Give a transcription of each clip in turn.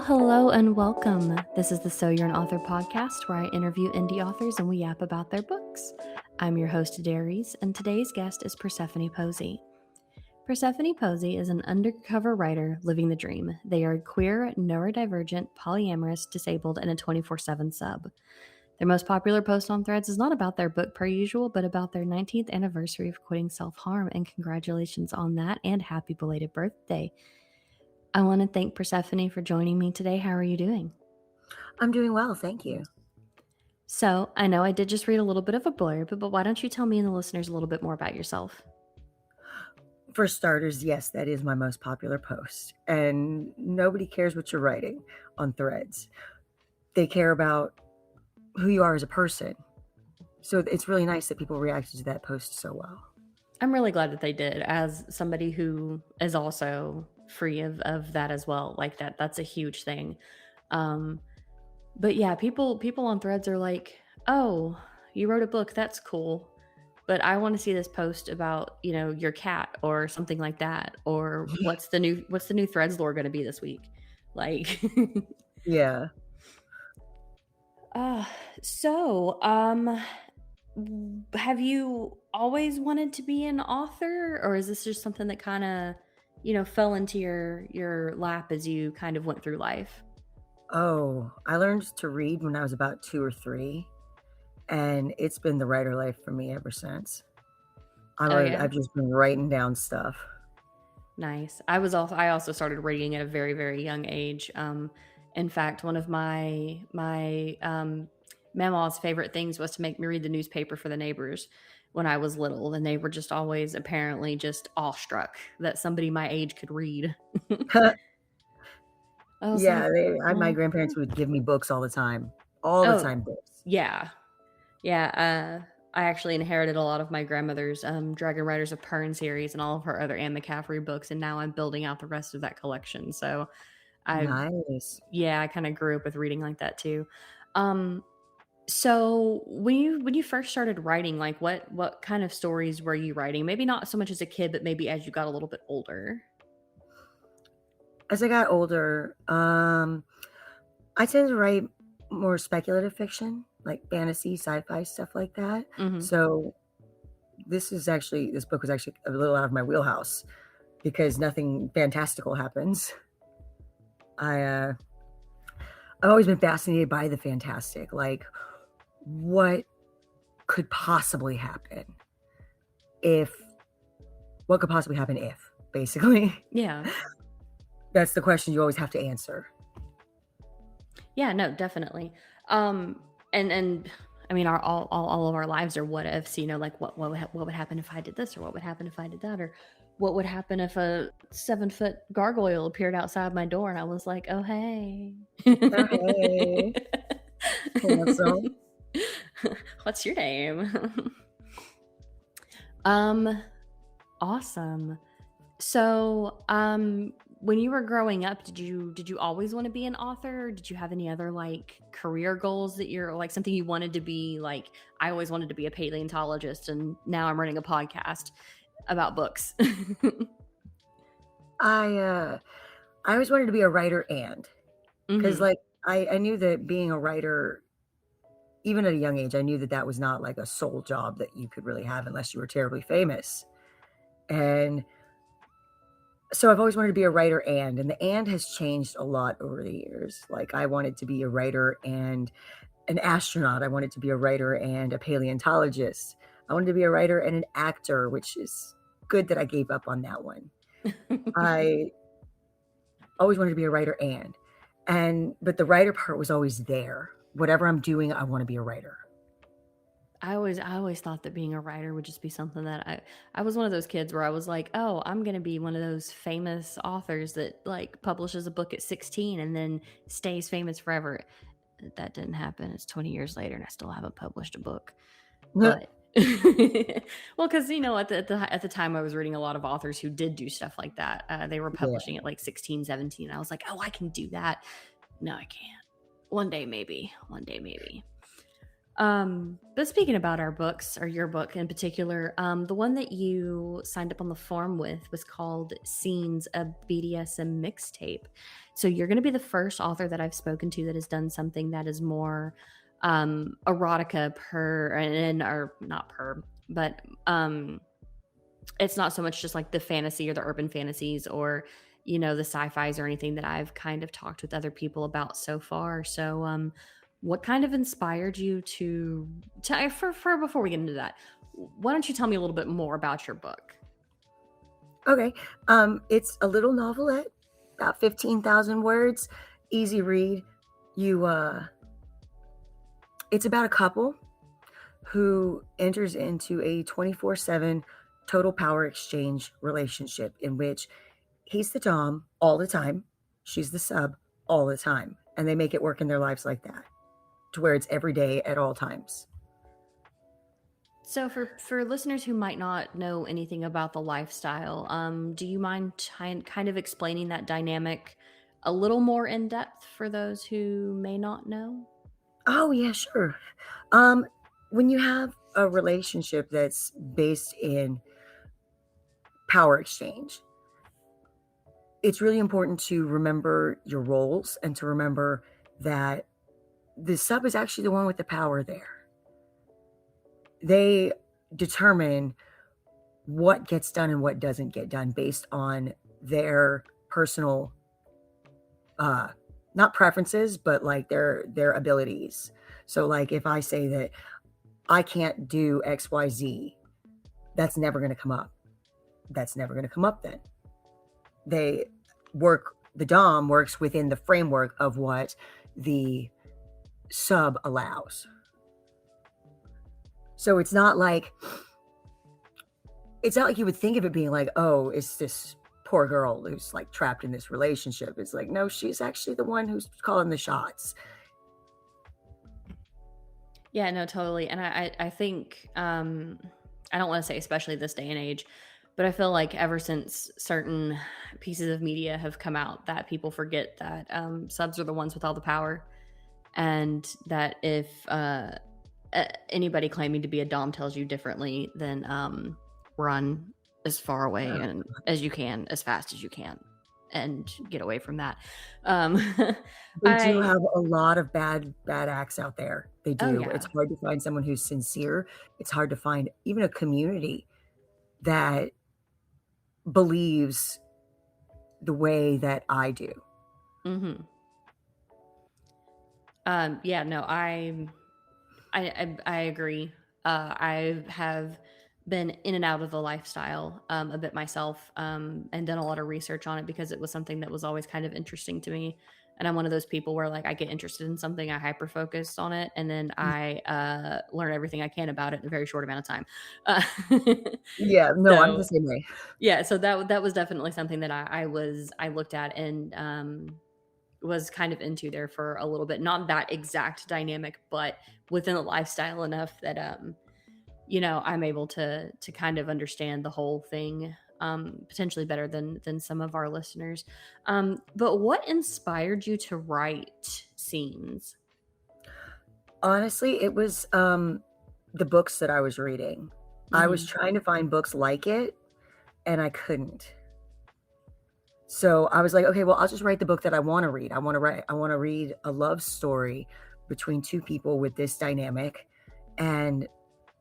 Hello, and welcome. This is the So You're an Author podcast where I interview indie authors and we yap about their books. I'm your host, Darius, and today's guest is Persephone Posey. Persephone Posey is an undercover writer living the dream. They are queer, neurodivergent, polyamorous, disabled, and a 24/7 sub. Their most popular post on Threads is not about their book per usual, but about their 19th anniversary of quitting self-harm, and congratulations on that and happy belated birthday. I want to thank Persephone for joining me today. How are you doing? I'm doing well, thank you. So, I know I did just read a little bit of a blurb, but why don't you tell me and the listeners a little bit more about yourself? For starters, yes, that is my most popular post. And nobody cares what you're writing on Threads. They care about who you are as a person. So it's really nice that people reacted to that post so well. I'm really glad that they did, as somebody who is also free of that as well. Like that's a huge thing. But yeah, people on Threads are like, oh, you wrote a book, that's cool, but I want to see this post about, your cat or something like that, or what's the new Threads lore going to be this week, like. Yeah. So have you always wanted to be an author, or is this just something that kind of fell into your lap as you kind of went through life? Oh, I learned to read when I was about 2 or 3, and it's been the writer life for me ever since. I've just been writing down stuff. Nice. I also started reading at a very, very young age. In fact, one of my Mama's favorite things was to make me read the newspaper for the neighbors when I was little, and they were just always apparently just awestruck that somebody my age could read. Yeah, my grandparents would give me books all the time. All the time books. Yeah. Yeah. I actually inherited a lot of my grandmother's Dragon Riders of Pern series and all of her other Anne McCaffrey books, and now I'm building out the rest of that collection. So Nice. I kind of grew up with reading like that too. So when you first started writing, like what kind of stories were you writing? Maybe not so much as a kid, but maybe as you got a little bit older. As I got older, I tend to write more speculative fiction, like fantasy, sci-fi, stuff like that. Mm-hmm. So this book was actually a little out of my wheelhouse because nothing fantastical happens. I've always been fascinated by the fantastic, like what could possibly happen if, basically. Yeah. That's the question you always have to answer. Yeah, no, definitely. And I mean, all of our lives are what ifs, like what would happen if I did this, or what would happen if I did that, or what would happen if a 7-foot gargoyle appeared outside my door and I was like, oh, hey. Oh, hey. Handsome. What's your name? Awesome. So, when you were growing up, did you always want to be an author? Or did you have any other like career goals that you're like something you wanted to be? Like, I always wanted to be a paleontologist, and now I'm running a podcast about books. I always wanted to be a writer, and because like I knew that being a writer, even at a young age, I knew that was not like a sole job that you could really have unless you were terribly famous. And so I've always wanted to be a writer, and the and has changed a lot over the years. Like I wanted to be a writer and an astronaut. I wanted to be a writer and a paleontologist. I wanted to be a writer and an actor, which is good that I gave up on that one. I always wanted to be a writer but the writer part was always there. Whatever I'm doing, I want to be a writer. I always thought that being a writer would just be something that I was one of those kids where I was like, oh, I'm going to be one of those famous authors that like publishes a book at 16 and then stays famous forever. That didn't happen. It's 20 years later and I still haven't published a book. But well, because at the time I was reading a lot of authors who did do stuff like that. They were publishing at like 16, 17. I was like, oh, I can do that. No, I can't. One day maybe. But speaking about our books, or your book in particular, the one that you signed up on the forum with was called Scenes, a BDSM Mixtape. So you're going to be the first author that I've spoken to that has done something that is more erotica or not per, but it's not so much just like the fantasy or the urban fantasies or the sci-fis or anything that I've kind of talked with other people about so far. So what kind of inspired you to before we get into that, why don't you tell me a little bit more about your book? Okay. It's a little novelette, about 15,000 words, easy read. It's about a couple who enters into a 24/7 total power exchange relationship in which he's the dom all the time, she's the sub all the time, and they make it work in their lives like that, to where it's every day at all times. So for listeners who might not know anything about the lifestyle, do you mind kind of explaining that dynamic a little more in depth for those who may not know? Oh yeah, sure. When you have a relationship that's based in power exchange, it's really important to remember your roles and to remember that the sub is actually the one with the power there. They determine what gets done and what doesn't get done based on their personal, not preferences, but like their abilities. So like if I say that I can't do XYZ, that's never going to come up. That's never going to come up then. The dom works within the framework of what the sub allows. So it's not like you would think of it being like, oh, it's this poor girl who's like trapped in this relationship. It's like, no, she's actually the one who's calling the shots. Yeah, no, totally. And I think, I don't want to say especially this day and age, but I feel like ever since certain pieces of media have come out, that people forget that subs are the ones with all the power, and that if anybody claiming to be a dom tells you differently, then run as far away and as you can, as fast as you can, and get away from that. They do have a lot of bad acts out there. They do. Oh, yeah. It's hard to find someone who's sincere. It's hard to find even a community that believes the way that I do. Mm-hmm. Yeah, no, I agree. I have been in and out of the lifestyle a bit myself, and done a lot of research on it because it was something that was always kind of interesting to me. And I'm one of those people where like I get interested in something, I hyper focus on it, and then I learn everything I can about it in a very short amount of time. Yeah, no, I'm the same way. Yeah, so that was definitely something that I looked at and was kind of into there for a little bit. Not that exact dynamic, but within the lifestyle enough that I'm able to kind of understand the whole thing potentially better than some of our listeners. But what inspired you to write Scenes? Honestly, it was the books that I was reading. Mm-hmm. I was trying to find books like it, and I couldn't. So I was like, okay, well, I'll just write the book that I want to read. I want to read a love story between two people with this dynamic and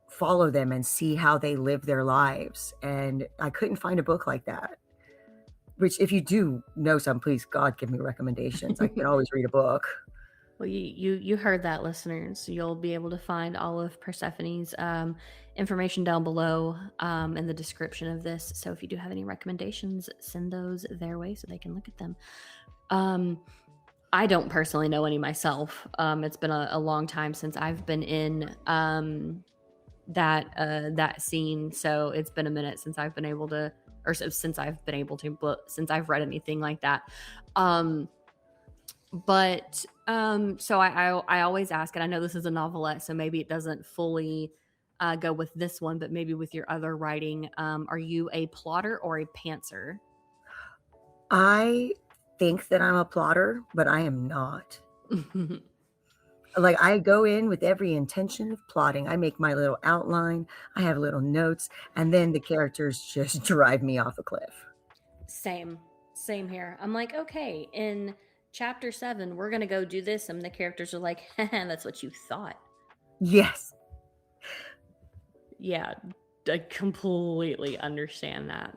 follow them and see how they live their lives. And I couldn't find a book like that. Which, if you do know some, please, God, give me recommendations. I can always read a book. Well, you heard that, listeners. You'll be able to find all of Persephone's information down below in the description of this. So if you do have any recommendations, send those their way so they can look at them. I don't personally know any myself. It's been a long time since I've been in that scene. So it's been a minute since I've been able to, since I've read anything like that. But so I always ask, and I know this is a novelette, so maybe it doesn't fully go with this one, but maybe with your other writing, are you a plotter or a pantser? I think that I'm a plotter, but I am not. Like, I go in with every intention of plotting. I make my little outline, I have little notes, and then the characters just drive me off a cliff. Same here. I'm like, okay, in chapter 7, we're gonna go do this, and the characters are like, that's what you thought. Yes. Yeah, I completely understand that.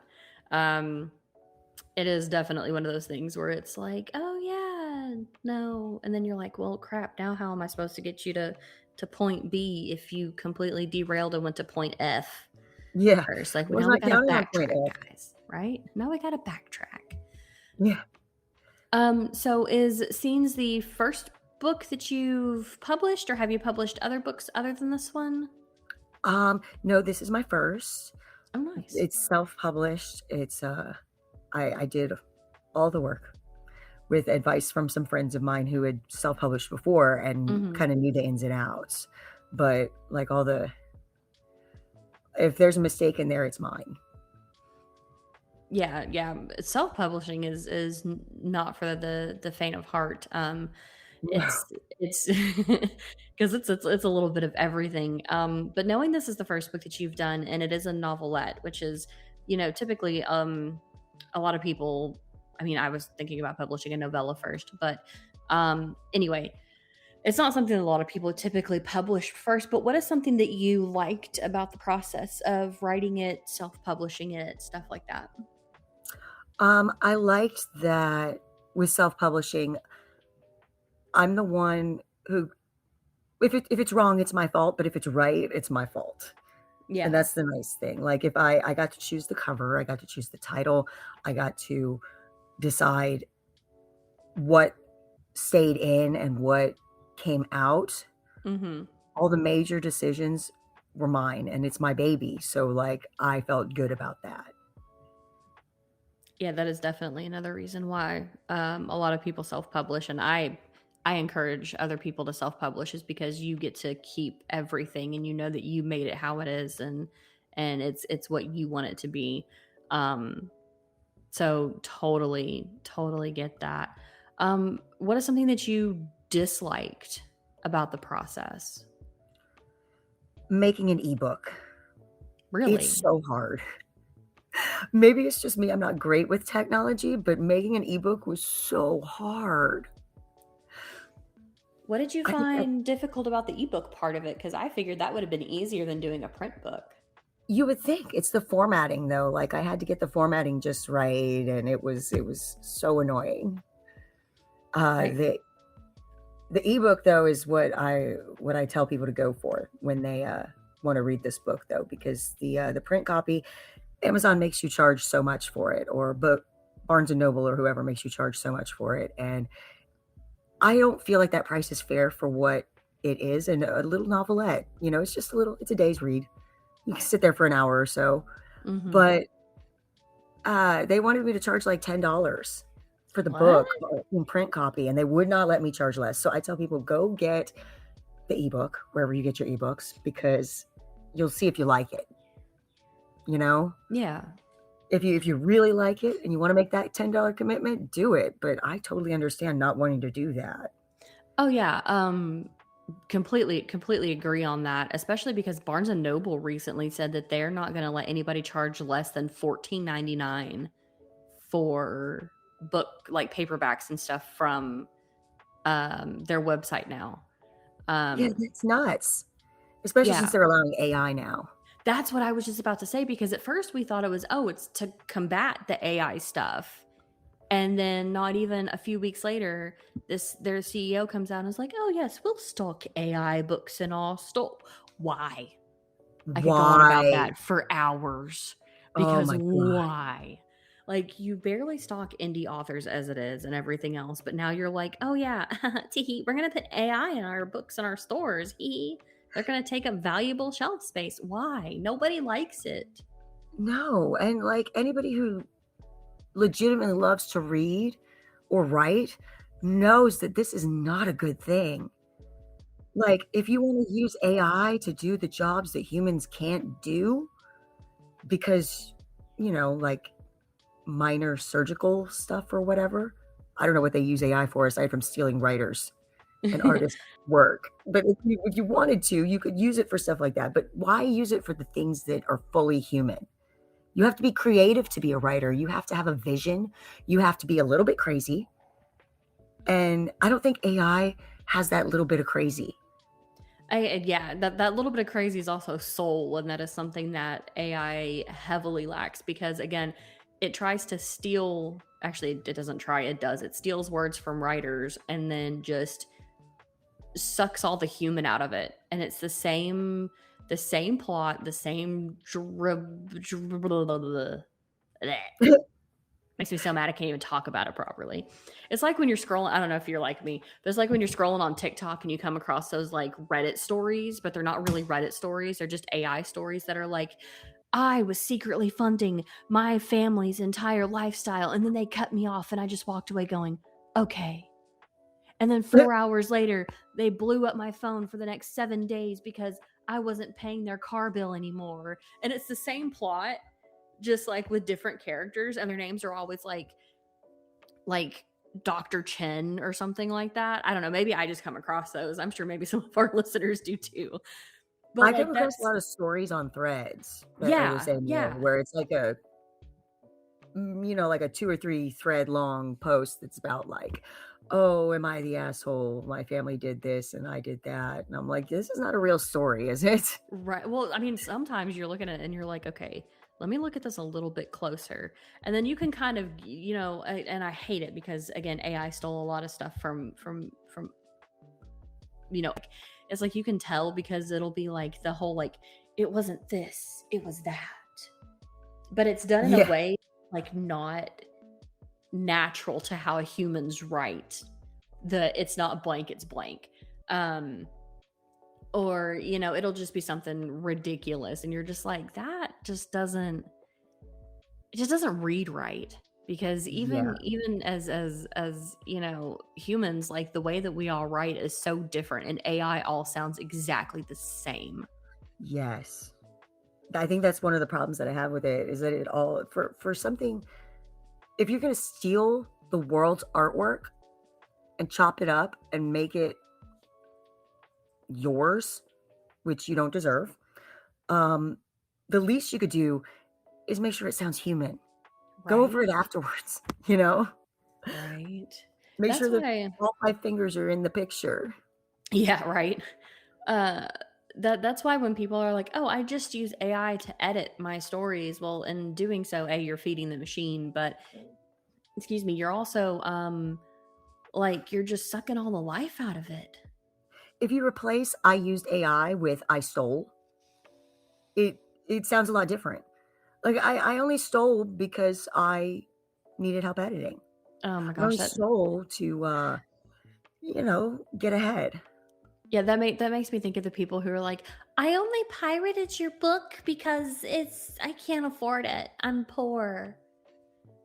It is definitely one of those things where it's like, oh yeah, no, and then you're like, well, crap. Now how am I supposed to get you to point B if you completely derailed and went to point F Yeah. first? Like, Was now we not gotta counting on point backtrack, F. guys. Right? Now we gotta backtrack. Yeah. So is Scenes the first book that you've published, or have you published other books other than this one? No, this is my first. Oh, nice. It's self-published. It's I did all the work with advice from some friends of mine who had self-published before and kind of knew the ins and outs. But like if there's a mistake in there, it's mine. Yeah. Self-publishing is not for the faint of heart. It's because it's a little bit of everything. But knowing this is the first book that you've done, and it is a novelette, which is, typically a lot of people. I mean, I was thinking about publishing a novella first, but anyway, it's not something that a lot of people typically publish first. But what is something that you liked about the process of writing it, self-publishing it, stuff like that? I liked that with self-publishing, I'm the one who, if it's wrong, it's my fault. But if it's right, it's my fault. Yeah. And that's the nice thing. Like if I got to choose the cover, I got to choose the title, I got to decide what stayed in and what came out. All the major decisions were mine, and it's my baby. So like I felt good about that. Yeah, that is definitely another reason why a lot of people self-publish, and I encourage other people to self-publish, is because you get to keep everything, and you know that you made it how it is, and it's what you want it to be. So totally get that. What is something that you disliked about the process? Making an ebook. Really? It's so hard. Maybe it's just me. I'm not great with technology, but making an ebook was so hard. What did you find difficult about the ebook part of it? Because I figured that would have been easier than doing a print book. You would think. It's the formatting, though. Like I had to get the formatting just right, and it was so annoying. Right. The ebook, though, is what I tell people to go for when they want to read this book, though, because the print copy, Amazon makes you charge so much for it, or Barnes and Noble or whoever makes you charge so much for it, and I don't feel like that price is fair for what it is. And a little novelette, it's just it's a day's read. You can sit there for an hour or so, but they wanted me to charge like $10 for the book in print copy, and they would not let me charge less. So I tell people, go get the ebook wherever you get your ebooks, because you'll see if you like it. Yeah. If you really like it and you want to make that $10 commitment, do it. But I totally understand not wanting to do that. Oh yeah. Completely agree on that, especially because Barnes and Noble recently said that they're not going to let anybody charge less than $14.99 for book, like paperbacks and stuff, from their website now. Yeah, that's nuts. Especially since they're allowing AI now. That's what I was just about to say, because at first we thought it was, it's to combat the AI stuff. And then not even a few weeks later, their CEO comes out and is like, oh, yes, we'll stock AI books in our store. Why? I could go on about that for hours. Because why? Like, you barely stock indie authors as it is and everything else. But now you're like, oh, yeah, we're going to put AI in our books in our stores. They're going to take up valuable shelf space. Why? Nobody likes it. No. And like anybody who legitimately loves to read or write knows that this is not a good thing. Like if you want to use AI to do the jobs that humans can't do, because, like minor surgical stuff or whatever, I don't know what they use AI for aside from stealing writers. an artist's work. But if you wanted to, you could use it for stuff like that. But why use it for the things that are fully human? You have to be creative to be a writer. You have to have a vision. You have to be a little bit crazy. And I don't think AI has that little bit of crazy. Yeah, that little bit of crazy is also soul, and that is something that AI heavily lacks because, again, it tries to steal. Actually, it doesn't try. It does. It steals words from writers and then just sucks all the human out of it, and it's the same plot, the same. Makes me so mad I can't even talk about it properly. It's like when you're scrolling, I don't know if you're like me, but it's like when you're scrolling on TikTok and you come across those like Reddit stories, but they're not really Reddit stories. They're just AI stories that are like, I was secretly funding my family's entire lifestyle. And then they cut me off and I just walked away going, okay. And then 4 hours later, they blew up my phone for the next 7 days because I wasn't paying their car bill anymore. And it's the same plot, just like with different characters, and their names are always like Dr. Chen or something like that. I don't know. Maybe I just come across those. I'm sure maybe some of our listeners do too. But I come across a lot of stories on threads that are the same way, where it's like a, like a 2 or 3 thread long post that's about like, oh, am I the asshole? My family did this and I did that. And I'm like, this is not a real story, is it? Right. Well, I mean, sometimes you're looking at it and you're like, okay, let me look at this a little bit closer. And then you can kind of, and I hate it because, again, AI stole a lot of stuff from it's like you can tell because it'll be like the whole, like, it wasn't this, it was that. But it's done in a way like not natural to how humans write. It's not blank, it's blank. Or, it'll just be something ridiculous and you're just like, that just doesn't read right. Because even as humans, like the way that we all write is so different, and AI all sounds exactly the same. Yes. I think that's one of the problems that I have with it, is that it all, for something, if you're going to steal the world's artwork and chop it up and make it yours, which you don't deserve, the least you could do is make sure it sounds human. Right. Go over it afterwards, Right. Make sure that all 5 fingers are in the picture. Yeah, right. That's why when people are like, oh, I just use AI to edit my stories. Well, in doing so, you're feeding the machine, but excuse me, you're also like, you're just sucking all the life out of it. If you replace I used AI with I stole, it sounds a lot different. Like I only stole because I needed help editing. Oh my gosh. I only stole to get ahead. Yeah, that makes me think of the people who are like, I only pirated your book because I can't afford it. I'm poor.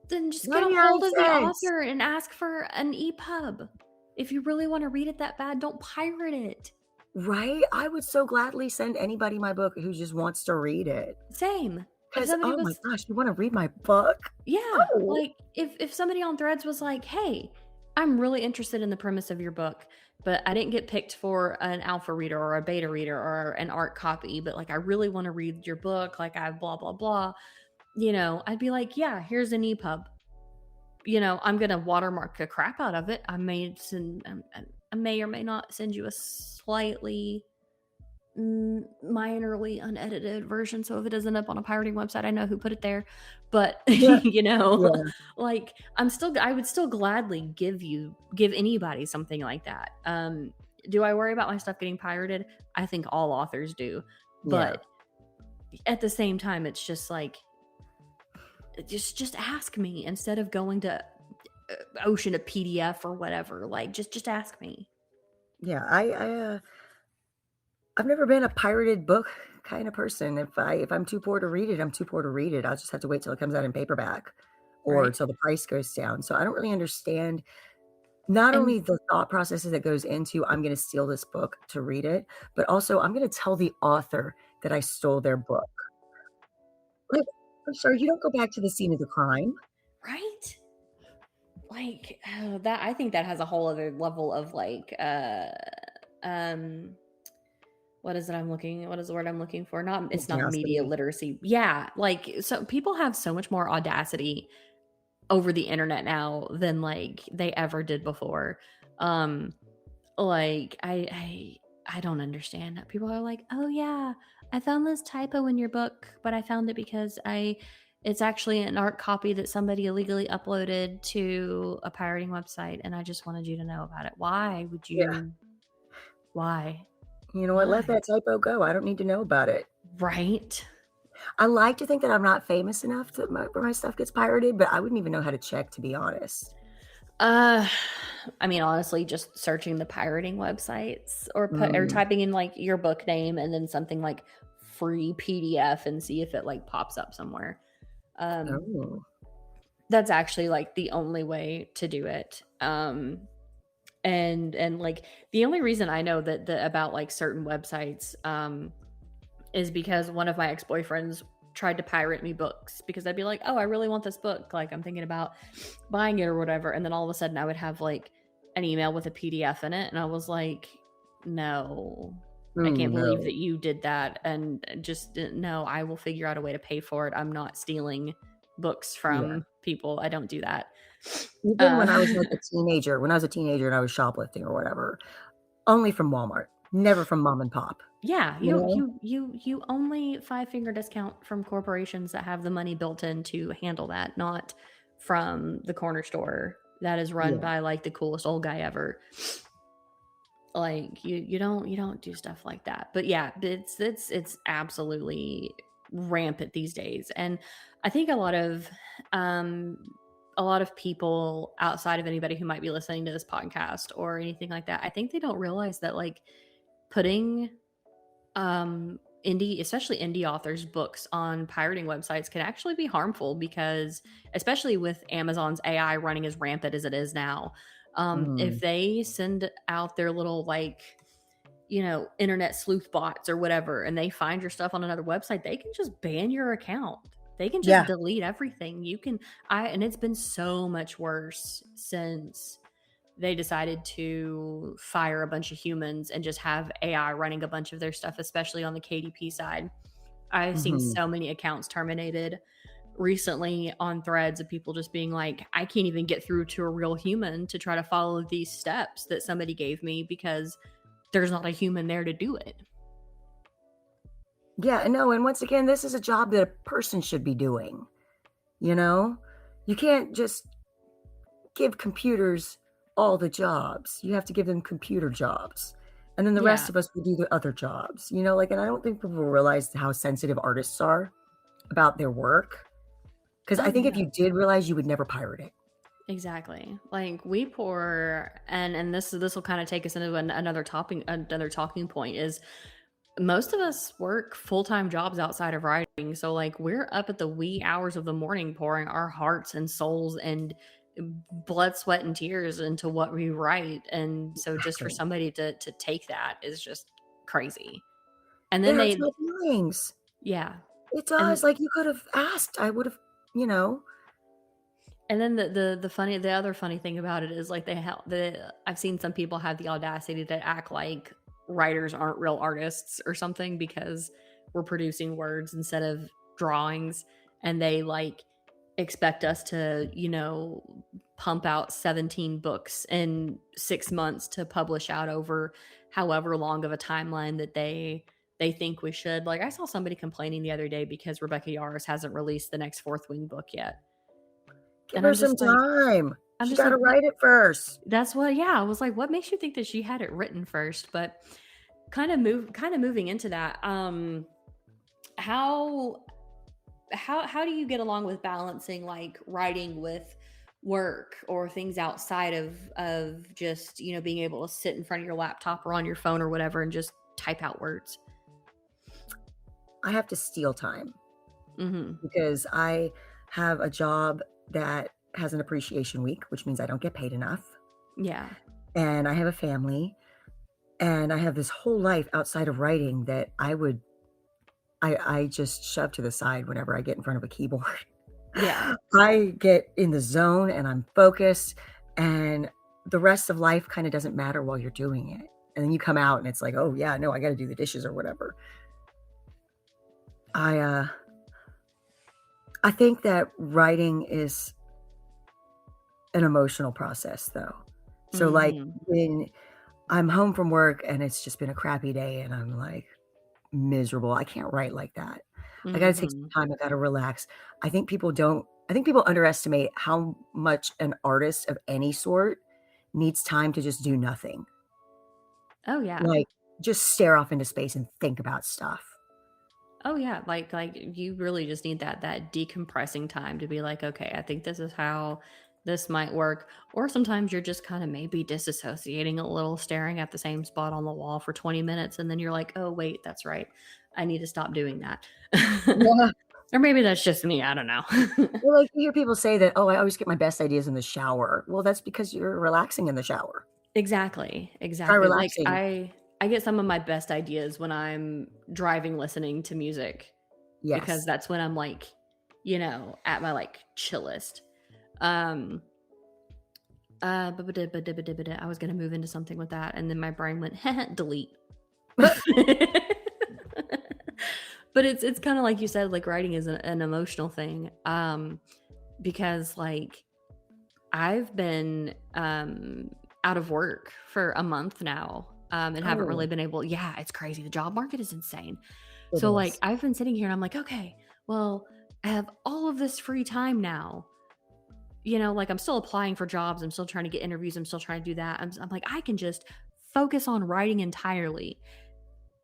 Then just get a hold of the author and ask for an EPUB. If you really want to read it that bad, don't pirate it. Right? I would so gladly send anybody my book who just wants to read it. Same. Because, oh my gosh, you want to read my book? Yeah. Oh. Like, if somebody on Threads was like, hey, I'm really interested in the premise of your book, but I didn't get picked for an alpha reader or a beta reader or an art copy, but like, I really want to read your book. Like, I have blah, blah, blah. I'd be like, yeah, here's an EPUB. I'm going to watermark the crap out of it. I may or may not send you a slightly minorly unedited version, so if it doesn't end up on a pirating website, I know who put it there. But like I would still gladly give anybody something like that. Do I worry about my stuff getting pirated? I think all authors do, but at the same time, it's just like, just ask me instead of going to Ocean a PDF or whatever. Like, just ask me. Yeah, I've never been a pirated book kind of person. If I'm too poor to read it, I'm too poor to read it. I'll just have to wait till it comes out in paperback or till the price goes down. So I don't really understand not only the thought processes that goes into, I'm going to steal this book to read it, but also I'm going to tell the author that I stole their book. Like, I'm sorry, you don't go back to the scene of the crime. Right? like that, I think that has a whole other level of like, what is the word I'm looking for? It's not media Audacity. literacy. Yeah. Like, so people have so much more audacity over the internet now than like they ever did before. Like I don't understand. People are like, "Oh yeah, I found this typo in your book, but I found it because it's actually an art copy that somebody illegally uploaded to a pirating website, and I just wanted you to know about it." Why would Yeah. you? Why? You know what? Let that typo go. I don't need to know about it. Right? I like to think that I'm not famous enough that where my stuff gets pirated, but I wouldn't even know how to check, to be honest. I mean, honestly, just searching the pirating websites or typing in like your book name and then something like free PDF and see if it like pops up somewhere. Oh. That's actually like the only way to do it. And like the only reason I know that about like certain websites is because one of my ex-boyfriends tried to pirate me books because I'd be like, oh, I really want this book. Like I'm thinking about buying it or whatever. And then all of a sudden I would have like an email with a PDF in it. And I was like, no, I can't believe that you did that. And just no, I will figure out a way to pay for it. I'm not stealing books from people. I don't do that. Even when I was like a teenager and I was shoplifting or whatever, only from Walmart, never from mom and pop. Yeah, you only 5-finger discount from corporations that have the money built in to handle that, not from the corner store that is run by like the coolest old guy ever. Like you don't do stuff like that. But yeah, it's absolutely rampant these days. And I think a lot of people outside of anybody who might be listening to this podcast or anything like that, I think they don't realize that like putting especially indie authors' books on pirating websites can actually be harmful because, especially with Amazon's AI running as rampant as it is now, if they send out their little like, internet sleuth bots or whatever, and they find your stuff on another website, they can just ban your account. They can just delete everything. And it's been so much worse since they decided to fire a bunch of humans and just have AI running a bunch of their stuff, especially on the KDP side. I've seen so many accounts terminated recently on threads of people just being like, I can't even get through to a real human to try to follow these steps that somebody gave me because there's not a human there to do it. Yeah, no, and once again, this is a job that a person should be doing. You can't just give computers all the jobs. You have to give them computer jobs. And then the rest of us will do the other jobs. And I don't think people realize how sensitive artists are about their work. Because I think if you did realize, you would never pirate it. Exactly. Like we pour, and this will kind of take us into another talking point is most of us work full-time jobs outside of writing. So like we're up at the wee hours of the morning pouring our hearts and souls and blood, sweat, and tears into what we write. And so just for somebody to take that is just crazy. And then it hurts my feelings. Yeah. It does. Like you could have asked. I would have, And then the other funny thing about it is like I've seen some people have the audacity to act like writers aren't real artists or something because we're producing words instead of drawings, and they like expect us to, pump out 17 books in 6 months to publish out over however long of a timeline that they think we should. Like I saw somebody complaining the other day because Rebecca Yarros hasn't released the next Fourth Wing book yet. Give her some time. She got to write it first. That's what, I was like, what makes you think that she had it written first? But kind of moving into that, how do you get along with balancing like writing with work or things outside of just, being able to sit in front of your laptop or on your phone or whatever and just type out words? I have to steal time because I have a job that has an appreciation week, which means I don't get paid enough. Yeah. And I have a family and I have this whole life outside of writing that I just shove to the side whenever I get in front of a keyboard. Yeah. I get in the zone and I'm focused, and the rest of life kind of doesn't matter while you're doing it. And then you come out and it's like, oh yeah, no, I got to do the dishes or whatever. I think that writing is an emotional process though. So like Mhm. when I'm home from work and it's just been a crappy day and I'm like miserable, I can't write like that. I got to take Mhm. some time. I got to relax. I think people underestimate how much an artist of any sort needs time to just do nothing. Oh, yeah. Like just stare off into space and think about stuff. Oh, yeah. Like you really just need that decompressing time to be like, okay, I think this is how this might work. Or sometimes you're just kind of maybe disassociating a little, staring at the same spot on the wall for 20 minutes, and then you're like, oh, wait, that's right. I need to stop doing that. Yeah. Or maybe that's just me. I don't know. Well, like you hear people say that, oh, I always get my best ideas in the shower. Well, that's because you're relaxing in the shower. Exactly, Try exactly. Like relaxing. I get some of my best ideas when I'm driving listening to music because Yes. that's when I'm like, at my like chillest. Um I was gonna move into something with that, and then my brain went delete. But it's kind of like you said, like writing is an emotional thing. Because like I've been out of work for a month now, and haven't Oh, really been able. Yeah, it's crazy. The job market is insane. it So like is. I've been sitting here and I'm like, okay, well, I have all of this free time now. Like I'm still applying for jobs. I'm still trying to get interviews. I'm still trying to do that. I'm like, I can just focus on writing entirely.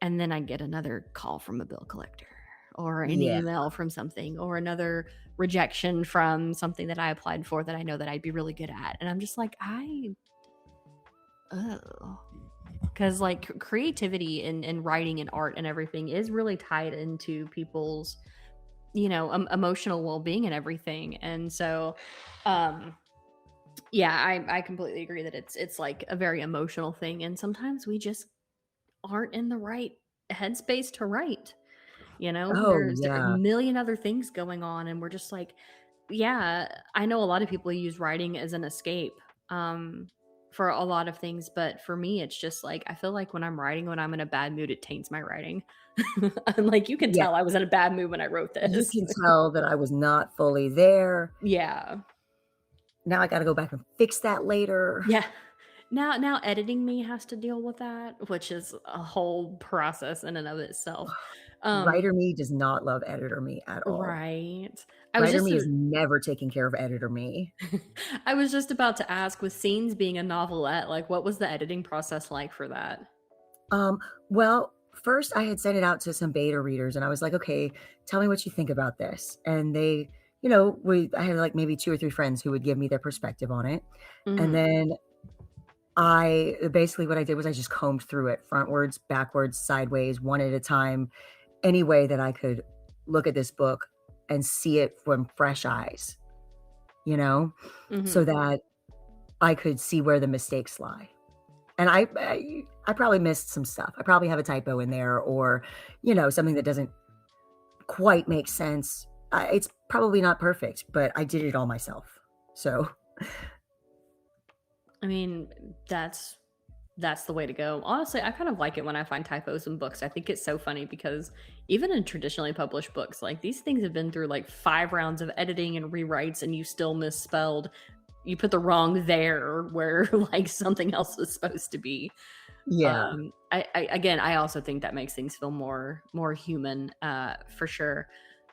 And then I get another call from a bill collector or an Yeah. email from something or another rejection from something that I applied for that I know that I'd be really good at. And I'm just like, because like creativity and writing and art and everything is really tied into people's emotional well-being and everything. And so yeah, I completely agree that it's like a very emotional thing, and sometimes we just aren't in the right headspace to write. Oh, There's a yeah. million other things going on, and we're just like, yeah, I know a lot of people use writing as an escape for a lot of things, but for me, it's just like I feel like when I'm writing, when I'm in a bad mood, it taints my writing. I'm like, you can Yeah. tell I was in a bad mood when I wrote You this. can tell that I was not fully there. Yeah. Now I got to go back and fix that later. Yeah. Now editing me has to deal with that, which is a whole process in and of itself. Um, Writer me does not love editor me at all. right. I was Writer just me is never taking care of editor me. I was just about to ask, with Scenes being a novelette, like what was the editing process like for that? Um, well, first I had sent it out to some beta readers and I was like, okay, tell me what you think about this. And they, I had like maybe 2 or 3 friends who would give me their perspective on it. And Mhm. then I basically what I did was I just combed through it frontwards, backwards, sideways, one at a time, any way that I could look at this book and see it from fresh eyes, so Mhm. that I could see where the mistakes lie. And I probably missed some stuff. I probably have a typo in there or, something that doesn't quite make sense. It's probably not perfect, but I did it all myself. So, I mean, that's the way to go. Honestly, I kind of like it when I find typos in books. I think it's so funny because even in traditionally published books, like these things have been through like 5 rounds of editing and rewrites, and you still misspelled. You put the wrong there where like something else was supposed to be. yeah, I also think that makes things feel more human, for sure.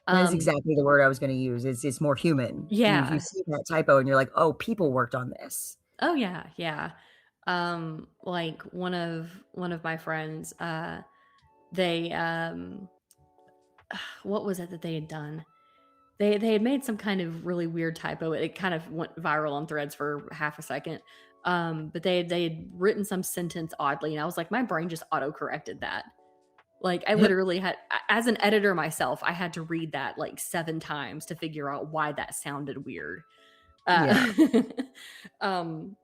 that is Um, exactly the word I was going to use. It's more human. You yeah. see that typo and you're like, "Oh, people worked on this." Oh yeah, yeah. Like one of my friends, they what was it that they had done? They had made some kind of really weird typo. It kind of went viral on Threads for half a second. But they had written some sentence oddly, and I was like, my brain just auto corrected that. Like I literally had, as an editor myself, I had to read that like 7 times to figure out why that sounded weird. Yeah. Uh, um,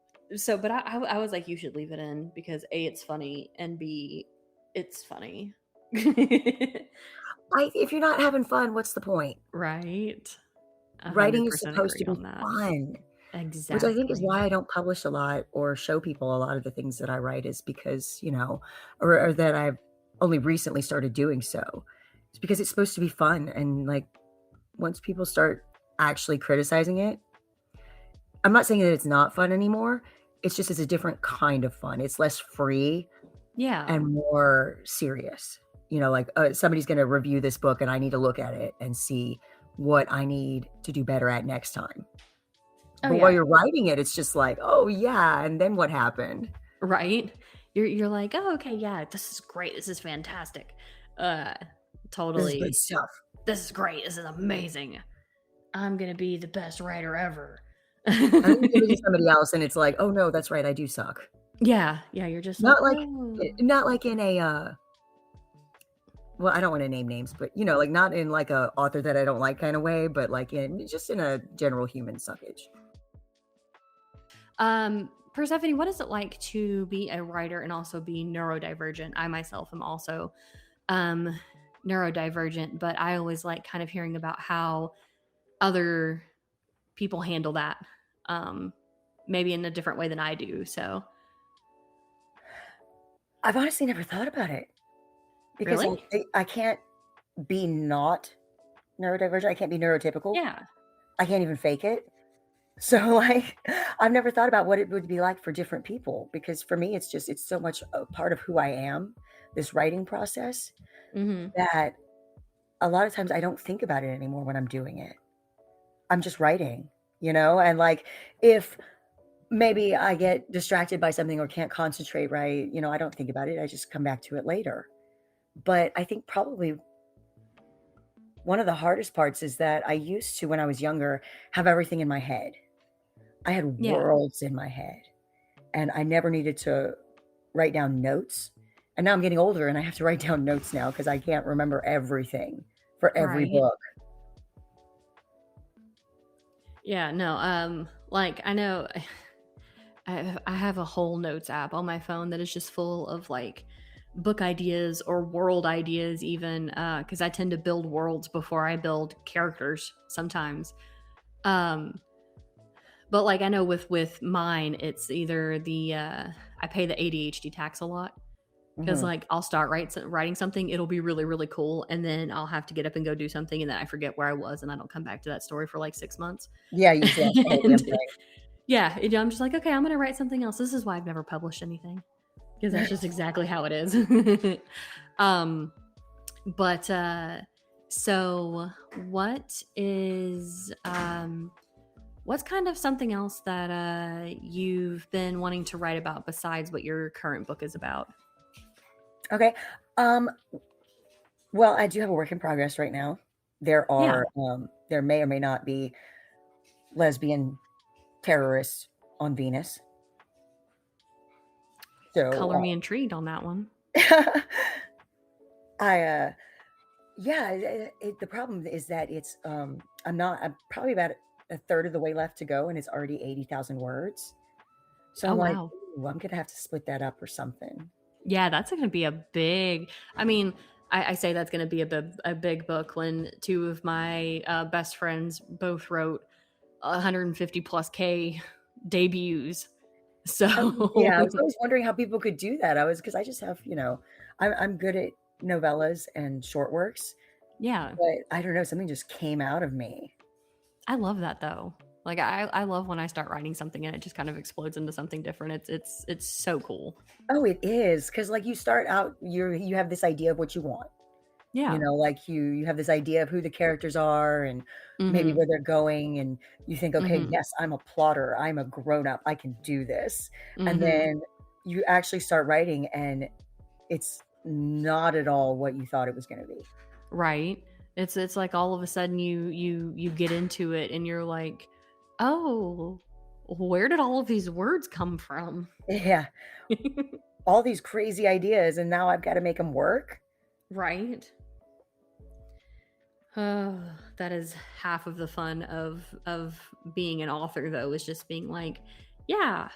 but I was like, you should leave it in because A, it's funny, and B, it's funny. If you're not having fun, what's the point? Right. writing is 100% supposed agree to be on that. fun, which I think is Exactly. why I don't publish a lot or show people a lot of the things that I write, is because, or that I've only recently started doing so. It's because it's supposed to be fun. And like, once people start actually criticizing it, I'm not saying that it's not fun anymore. It's just, it's a different kind of fun. It's less free Yeah. and more serious. Like somebody's going to review this book and I need to look at it and see what I need to do better at next time. Oh, But while yeah. you're writing it, it's just like, oh yeah, and then what happened? Right? You're like, oh, okay, yeah, this is great. This is fantastic. This is good Totally. stuff. This is great. This is amazing. I'm gonna be the best writer ever. And then you give it to somebody else and it's like, oh no, that's right, I do suck. Yeah, you're just like, Not like oh. not like in a well, I don't want to name names, but like not in like a author that I don't like kind of way, but like in just in a general human suckage. Persephone, what is it like to be a writer and also be neurodivergent? I myself am also neurodivergent, but I always like kind of hearing about how other people handle that, maybe in a different way than I do. So I've honestly never thought about it because really? I can't be not neurodivergent. I can't be neurotypical. Yeah. I can't even fake it. So like, I've never thought about what it would be like for different people, because for me, it's so much a part of who I am, this writing process, that a lot of times I don't think about it anymore when I'm doing it. I'm just writing, and like, if maybe I get distracted by something or can't concentrate right, I don't think about it. I just come back to it later. But I think probably one of the hardest parts is that I used to, when I was younger, have everything in my head. I had worlds in my head and I never needed to write down notes. And now I'm getting older and I have to write down notes now because I can't remember everything for every book. Yeah, no, like I know I have a whole notes app on my phone that is just full of like book ideas or world ideas, even because I tend to build worlds before I build characters sometimes. But like I know with mine, it's either the I pay the ADHD tax a lot because like I'll start writing something, it'll be really really cool, and then I'll have to get up and go do something, and then I forget where I was, and I don't come back to that story for like 6 months. Yeah, you see, yeah, I'm just like, okay, I'm gonna write something else. This is why I've never published anything, because that's just exactly how it is. But so what is what's kind of something else that you've been wanting to write about besides what your current book is about? Okay. Well, I do have a work in progress right now. There are there may or may not be lesbian terrorists on Venus. So color me intrigued on that one. The problem is that it's I'm probably about a third of the way left to go, and it's already 80,000 words. So I'm like, ooh, I'm gonna have to split that up or something. Yeah, that's gonna be a big. I mean, I say that's gonna be a big book when two of my best friends both wrote 150 plus K debuts. So yeah, I was always wondering how people could do that. Because I just have, I'm good at novellas and short works. Yeah. But I don't know, something just came out of me. I love that though. Like I love when I start writing something and it just kind of explodes into something different. It's so cool. Oh, it is, because like you start out, you have this idea of what you want. Yeah. Like you have this idea of who the characters are and maybe where they're going, and you think, okay, yes, I'm a plotter, I'm a grown-up, I can do this. And then you actually start writing and it's not at all what you thought it was going to be. Right. It's like all of a sudden you get into it and you're like, oh, where did all of these words come from? Yeah. All these crazy ideas, and now I've got to make them work. Right. That is half of the fun of being an author, though, is just being like, yeah,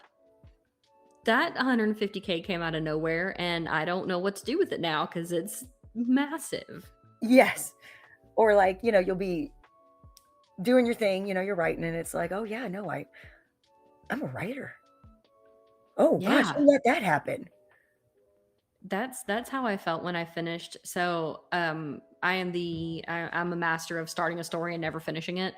that 150K came out of nowhere, and I don't know what to do with it now because it's massive. Yes. Or like, you'll be doing your thing, you're writing, and it's like, oh yeah, no, I'm a writer. Oh gosh, Yeah. who let that happen? That's how I felt when I finished. So I'm a master of starting a story and never finishing it.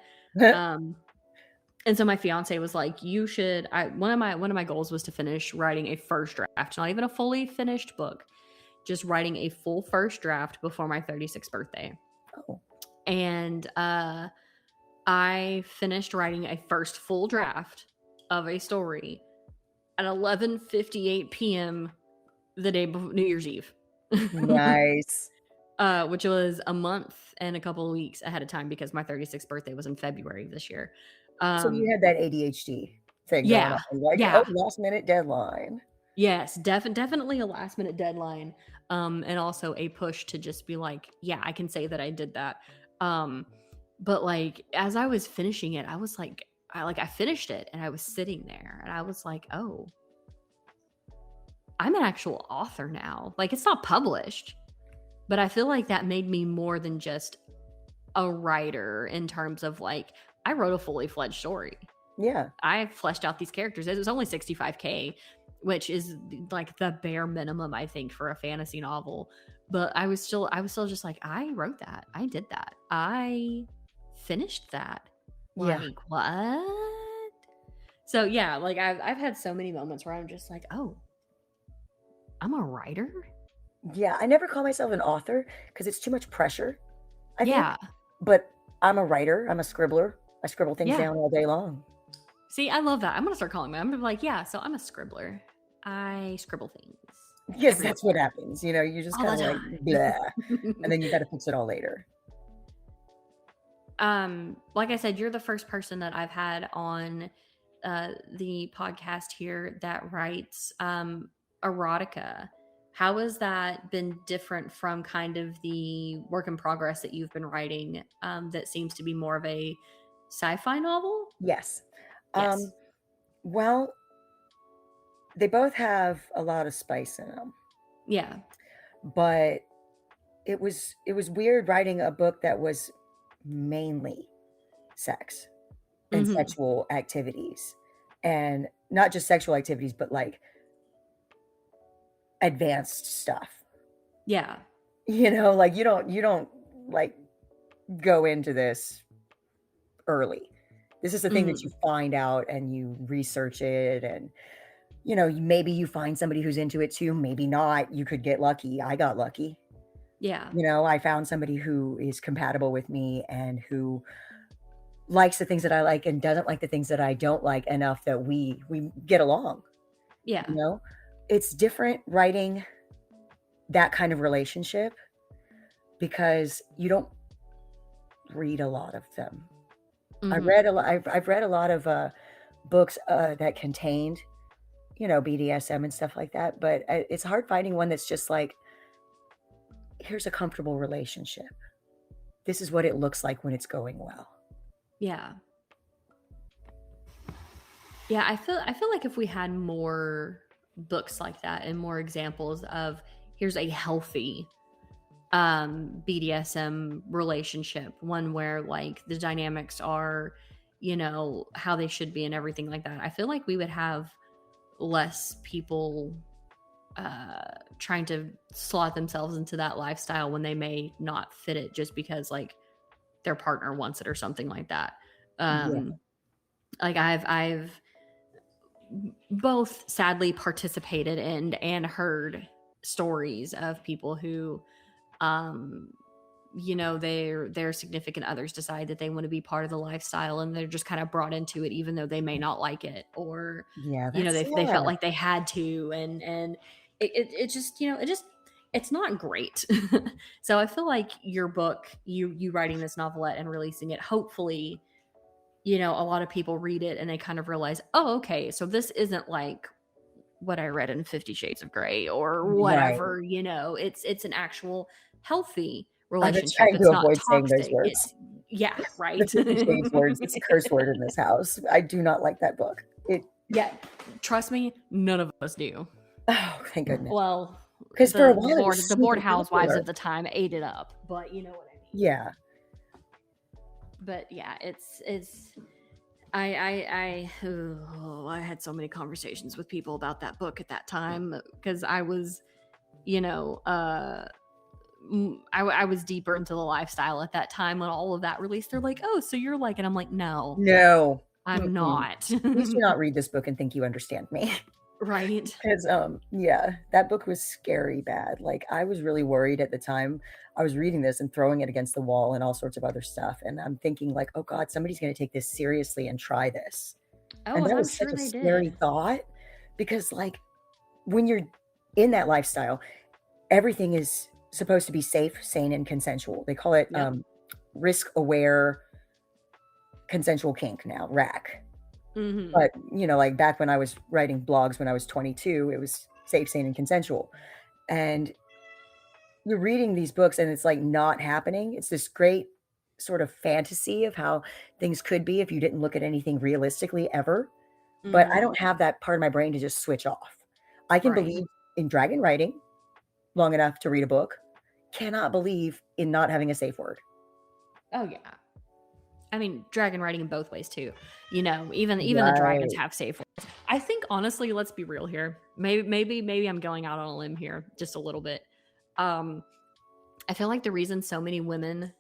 And so my fiance was like, you should, one of my goals was to finish writing a first draft, not even a fully finished book, just writing a full first draft before my 36th birthday. Oh. And I finished writing a first full draft of a story at 11:58 p.m. the day before New Year's Eve. Nice. Which was a month and a couple of weeks ahead of time because my 36th birthday was in February of this year. So you had that ADHD thing going on, yeah. last minute deadline. Yes, definitely a last minute deadline, and also a push to just be like, yeah, I can say that I did that. But like as I was finishing it, I was like, I finished it and I was sitting there and I was like, oh, I'm an actual author now. Like it's not published, but I feel like that made me more than just a writer in terms of like, I wrote a fully fledged story. Yeah. I fleshed out these characters. It was only 65K, which is like the bare minimum, I think, for a fantasy novel. But I was still just like, I wrote that. I did that. I finished that. Yeah. Like, what? So yeah, like I've had so many moments where I'm just like, oh, I'm a writer? Yeah, I never call myself an author because it's too much pressure, I think. Yeah. But I'm a writer. I'm a scribbler. I scribble things down all day long. See, I love that. I'm going to start calling me. I'm going to be like, yeah, so I'm a scribbler. I scribble things. Yes, that's what happens. You just kind of like, blah. And then you got to fix it all later. Like I said, you're the first person that I've had on the podcast here that writes erotica. How has that been different from kind of the work in progress that you've been writing that seems to be more of a sci-fi novel? Yes. Well, they both have a lot of spice in them. Yeah. But it was weird writing a book that was mainly sex and sexual activities, and not just sexual activities, but like advanced stuff. Yeah. Like you don't like go into this early. This is the thing that you find out and you research it, and maybe you find somebody who's into it too, maybe not. You could get lucky. I got lucky. Yeah. I found somebody who is compatible with me and who likes the things that I like and doesn't like the things that I don't like enough that we get along. Yeah. It's different writing that kind of relationship because you don't read a lot of them. I've read a lot of books that contained, BDSM and stuff like that, but it's hard finding one that's just like, here's a comfortable relationship. This is what it looks like when it's going well. Yeah. Yeah, I feel like if we had more books like that and more examples of here's a healthy BDSM relationship, one where like the dynamics are, how they should be and everything like that, I feel like we would have less people trying to slot themselves into that lifestyle when they may not fit it just because like their partner wants it or something like that. Like I've both sadly participated in and heard stories of people who their significant others decide that they want to be part of the lifestyle and they're just kind of brought into it even though they may not like it, or they felt like they had to, and it just it's not great. So I feel like your book, you writing this novelette and releasing it, hopefully a lot of people read it and they kind of realize, oh, okay, so this isn't like what I read in 50 Shades of Grey or whatever. Right. It's an actual healthy relationship. I'm trying to avoid toxic. saying those words. Yeah, right. The 50 Shades words. It's a curse word in this house. I do not like that book. Yeah, trust me, none of us do. Oh, thank goodness. Well, because for a while the board housewives at the time ate it up, but you know what I mean. Yeah. But yeah, I had so many conversations with people about that book at that time because I was, you know, I was deeper into the lifestyle at that time when all of that released. They're like, "Oh, so you're like," and I'm like, No. I'm not." Please do not read this book and think you understand me. Right. Because yeah, that book was scary bad. Like, I was really worried at the time. I was reading this and throwing it against the wall and all sorts of other stuff, and I'm thinking like, oh God, somebody's going to take this seriously and try this. Oh, And and that I'm was such sure a they scary did. thought, because like when you're in that lifestyle, everything is supposed to be safe, sane, and consensual. They call it Yep. risk aware consensual kink now, RAC. Mm-hmm. But, like back when I was writing blogs when I was 22, it was safe, sane, and consensual. And you're reading these books and it's like not happening. It's this great sort of fantasy of how things could be if you didn't look at anything realistically ever. But I Mm-hmm. don't have that part of my brain to just switch off. I can Right. believe in dragon writing long enough to read a book. Cannot believe in not having a safe word. Oh yeah. I mean, dragon writing in both ways too. Even the dragons Right. have safe words. I think honestly, let's be real here. Maybe I'm going out on a limb here just a little bit. I feel like the reason so many women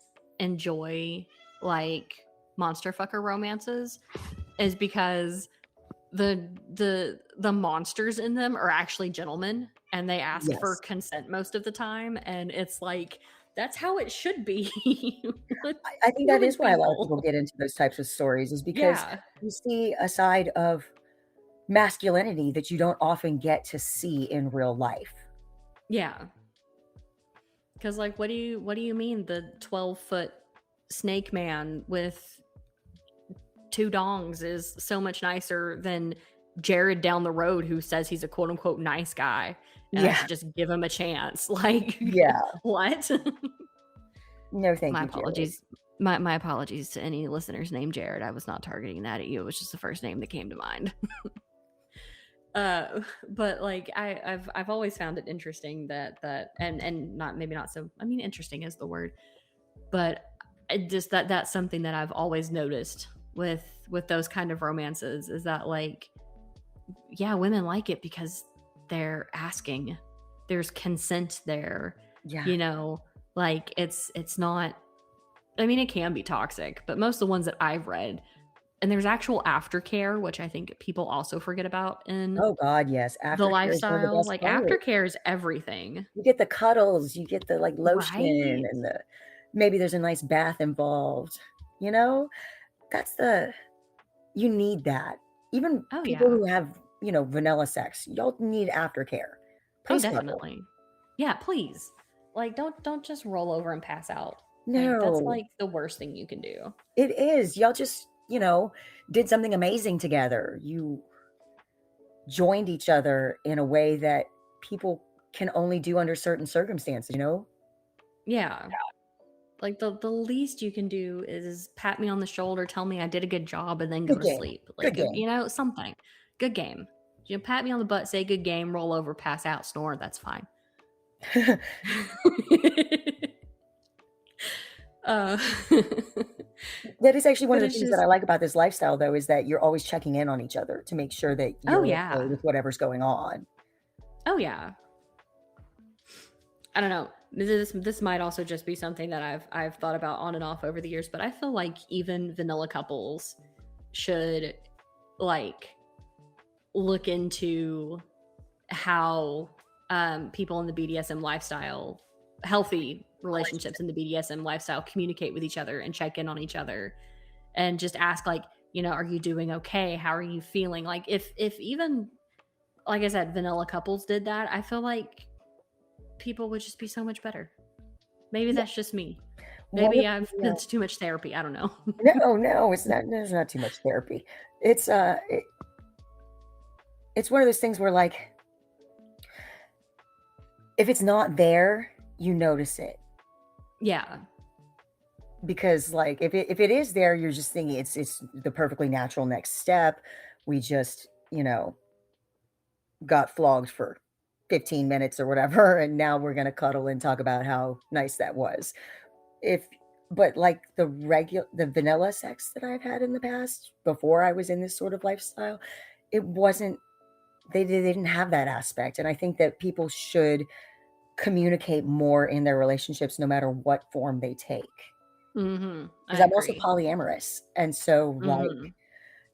enjoy like monster fucker romances is because the monsters in them are actually gentlemen and they ask for Yes. consent most of the time, and it's like that's how it should be. I think that Human is why a lot of people people. get into those types of stories, is because Yeah. you see a side of masculinity that you don't often get to see in real life. Yeah. Because like, what do you mean the 12-foot snake man with two dongs is so much nicer than Jared down the road who says he's a quote unquote nice guy and I Yeah. should just give him a chance? Like, Yeah. what? No, thank My you, Jared. apologies. My apologies to any listeners named Jared. I was not targeting that at you. It was just the first name that came to mind. But like I've always found it interesting that and not maybe not so, I mean, interesting is the word, but just that's something that I've always noticed with those kind of romances, is that like, yeah, women like it because they're asking, there's consent there, Yeah. like it's not, I mean, it can be toxic, but most of the ones that I've read, and there's actual aftercare, which I think people also forget about in Oh God, yes. the Aftercare is one of the lifestyle. best Like parts. aftercare is everything. You get the cuddles, you get the like lotion, Right. and maybe there's a nice bath involved. You know, that's you need that. Even Oh people yeah. who have, vanilla sex, y'all need aftercare. Oh, Please cuddle. definitely. Yeah, please. Like don't just roll over and pass out. Like that's No, like the worst thing you can do. it is. Y'all just, did something amazing together. You joined each other in a way that people can only do under certain circumstances. Yeah. Like the least you can do is pat me on the shoulder, tell me I did a good job, and then go Good to game. sleep. Good Like, game. something. Good game. Pat me on the butt, say good game, roll over, pass out, snore. That's fine. uh, That is actually one but of the it's things that just, I like about this lifestyle, though, is that you're always checking in on each other to make sure that oh you're okay yeah, with whatever's going on. oh yeah. I don't know. This might also just be something that I've thought about on and off over the years, but I feel like even vanilla couples should like look into how people in the BDSM lifestyle, healthy relationships in the BDSM lifestyle, communicate with each other and check in on each other and just ask like, are you doing okay? How are you feeling? Like if even, like I said, vanilla couples did that, I feel like people would just be so much better. Maybe Yeah. that's just me. One of Maybe I've been to too much therapy. I don't know. no, it's not. There's not too much therapy. It's one of those things where, like, if it's not there, you notice it. Yeah. Because, like, if it is there, you're just thinking it's the perfectly natural next step. We just, got flogged for 15 minutes or whatever, and now we're gonna cuddle and talk about how nice that was. If but like the vanilla sex that I've had in the past before I was in this sort of lifestyle, it wasn't, they didn't have that aspect. And I think that people should communicate more in their relationships, no matter what form they take. I Because I'm also agree. polyamorous. And so like,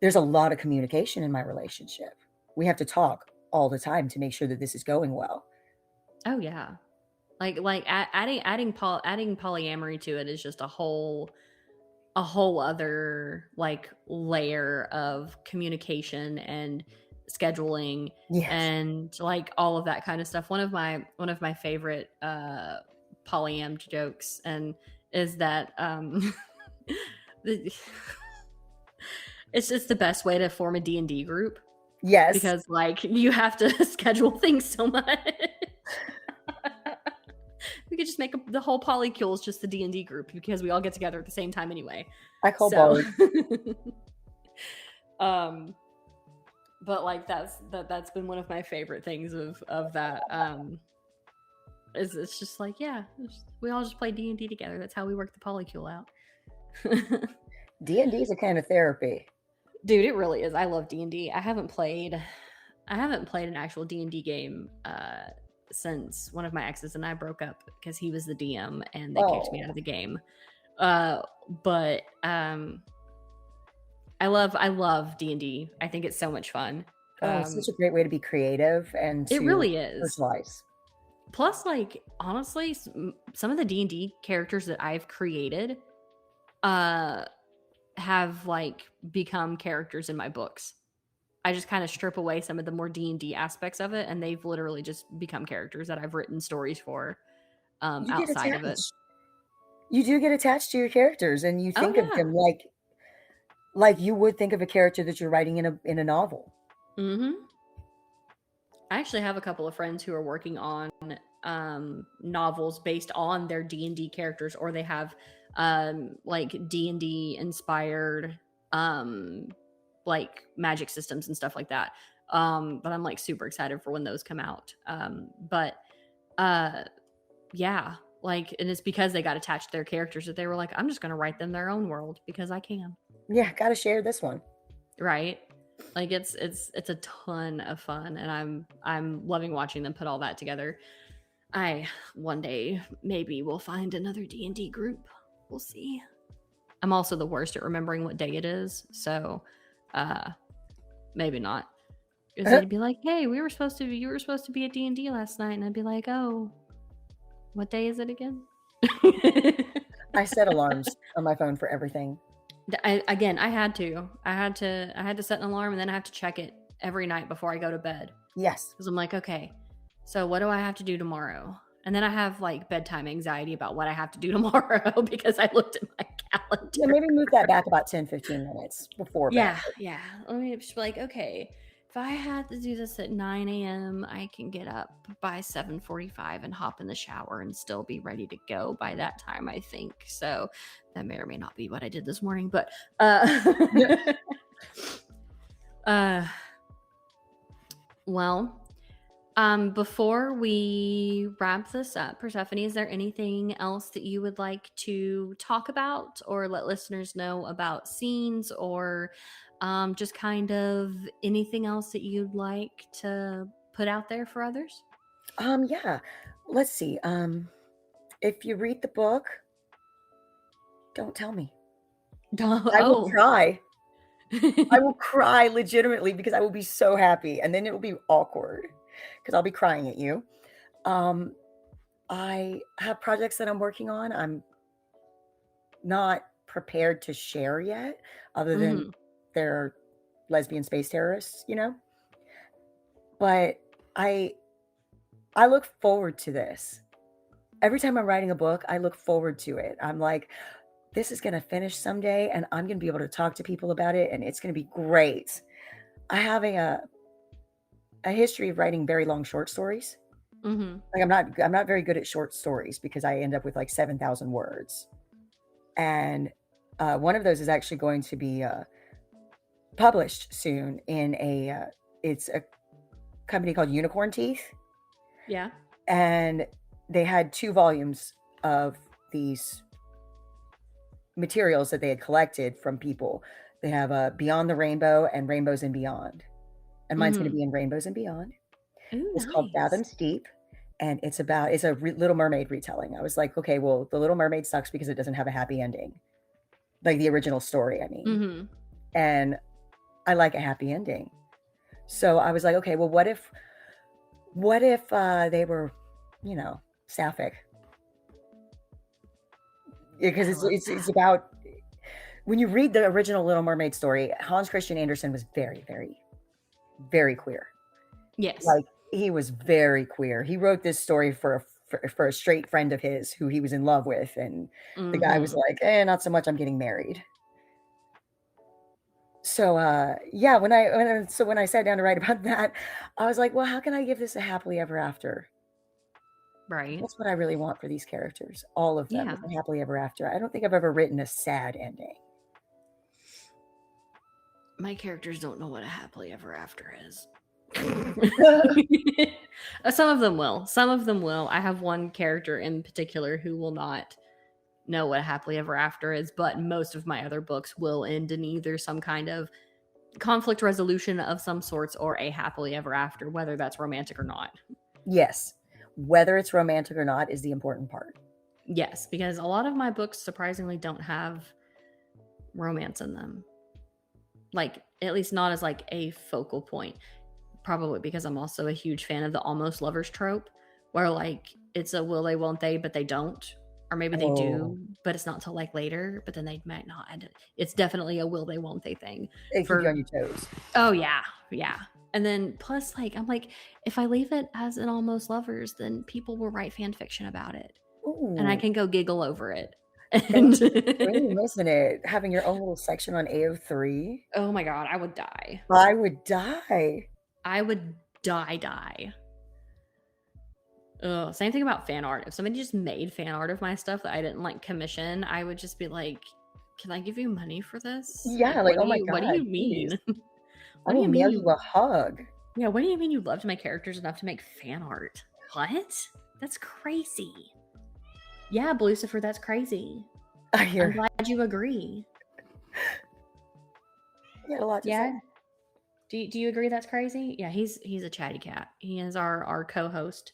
there's a lot of communication in my relationship. We have to talk all the time to make sure that this is going well. Oh yeah. Like adding polyamory to it is just a whole other like layer of communication and scheduling Yes. and like all of that kind of stuff. One of my favorite polyam jokes and is that it's just the best way to form a D&D group. Yes. Because like you have to schedule things so much. We could just make the whole Polycules just the D&D group because we all get together at the same time anyway. I call balls. But like that's been one of my favorite things of that. Is it's just like, yeah, we all just play D&D together. That's how we work the Polycule out. D&D is a kind of therapy. Dude, it really is. I love D&D. I haven't played an actual D&D game since one of my exes and I broke up because he was the DM and they kicked me out of the game. But I love D&D. I think it's so much fun. It's such a great way to be creative and it really is. Personalize. Plus, like, honestly, some of the D&D characters that I've created have like become characters in my books. I just kind of strip away some of the more D&D aspects of it, and they've literally just become characters that I've written stories for outside of it. You do get attached to your characters, and you think of them like you would think of a character that you're writing in a novel. I actually have a couple of friends who are working on novels based on their D&D characters, or they have like D&D inspired like magic systems and stuff like that. But I'm like super excited for when those come out. Yeah, like, and it's because they got attached to their characters that they were like, I'm just going to write them their own world because I can. Yeah, got to share this one. Right. Like it's a ton of fun, and I'm loving watching them put all that together. One day maybe we'll find another D&D group. We'll see. I'm also the worst at remembering what day it is, so maybe not. Because they'd be like, "Hey, you were supposed to be at D&D last night," and I'd be like, "Oh, what day is it again?" I set alarms on my phone for everything. I had to set an alarm, and then I have to check it every night before I go to bed. Yes. Because I'm like, okay, so what do I have to do tomorrow? And then I have like bedtime anxiety about what I have to do tomorrow because I looked at my calendar. Yeah, maybe move that back about 10-15 minutes before bed. Yeah. Let me just be like, okay, if I had to do this at 9 a.m., I can get up by 7:45 and hop in the shower and still be ready to go by that time, I think. So that may or may not be what I did this morning, but well, before we wrap this up, Persephone, is there anything else that you would like to talk about or let listeners know about scenes, or just kind of anything else that you'd like to put out there for others? Yeah. Let's see. If you read the book, don't tell me. I will cry. I will cry legitimately because I will be so happy, and then it will be awkward because I'll be crying at you. I have projects that I'm working on. I'm not prepared to share yet, other than they're lesbian space terrorists, you know? But I look forward to this. Every time I'm writing a book, I look forward to it. I'm like, this is going to finish someday, and I'm going to be able to talk to people about it, and it's going to be great. I have a history of writing very long short stories. Like I'm not very good at short stories because I end up with like 7,000 words. And one of those is actually going to be published soon in it's a company called Unicorn Teeth. Yeah. And they had 2 volumes of these materials that they had collected from people. They have Beyond the Rainbow and Rainbows and Beyond. And mine's going to be in Rainbows and Beyond. Ooh, It's called Fathom nice. Steep. And it's a Little Mermaid retelling. I was like, okay, well, The Little Mermaid sucks because it doesn't have a happy ending. Like the original story, I mean. And I like a happy ending. So I was like, okay, well, what if they were, sapphic? Because it's about, when you read the original Little Mermaid story, Hans Christian Andersen was very, very, very queer. Yes. Like, he was very queer. He wrote this story for a straight friend of his who he was in love with, and the guy was like, not so much, I'm getting married. So when I sat down to write about that, I was like, well, how can I give this a happily ever after? Right. That's what I really want for these characters. All of them, a happily ever after. I don't think I've ever written a sad ending. My characters don't know what a happily ever after is. Some of them will. I have one character in particular who will not know what a happily ever after is, but most of my other books will end in either some kind of conflict resolution of some sorts or a happily ever after, whether that's romantic or not. Yes. Whether it's romantic or not is the important part. Yes, because a lot of my books surprisingly don't have romance in them. Like, at least not as like a focal point. Probably because I'm also a huge fan of the almost lovers trope, where like it's a will they, won't they, but they don't. Or maybe they do, but it's not till like later, but then they might not. And it's definitely a will they, won't they thing. It keep you on your toes. Oh, yeah. Yeah. And then plus, like, I'm like, if I leave it as an almost lovers, then people will write fan fiction about it. Ooh. And I can go giggle over it. That's dream, isn't it? Having your own little section on AO3. Oh my God, I would die. I would die. I would die. Ugh, same thing about fan art. If somebody just made fan art of my stuff that I didn't like commission, I would just be like, can I give you money for this? Yeah, like, oh my God. What do you mean? I will mail you a hug. Yeah, what do you mean you loved my characters enough to make fan art? What? That's crazy. Yeah, Lucifer, that's crazy. I'm glad you agree. You had a lot to say. Do you agree that's crazy? Yeah, he's a chatty cat. He is our co-host.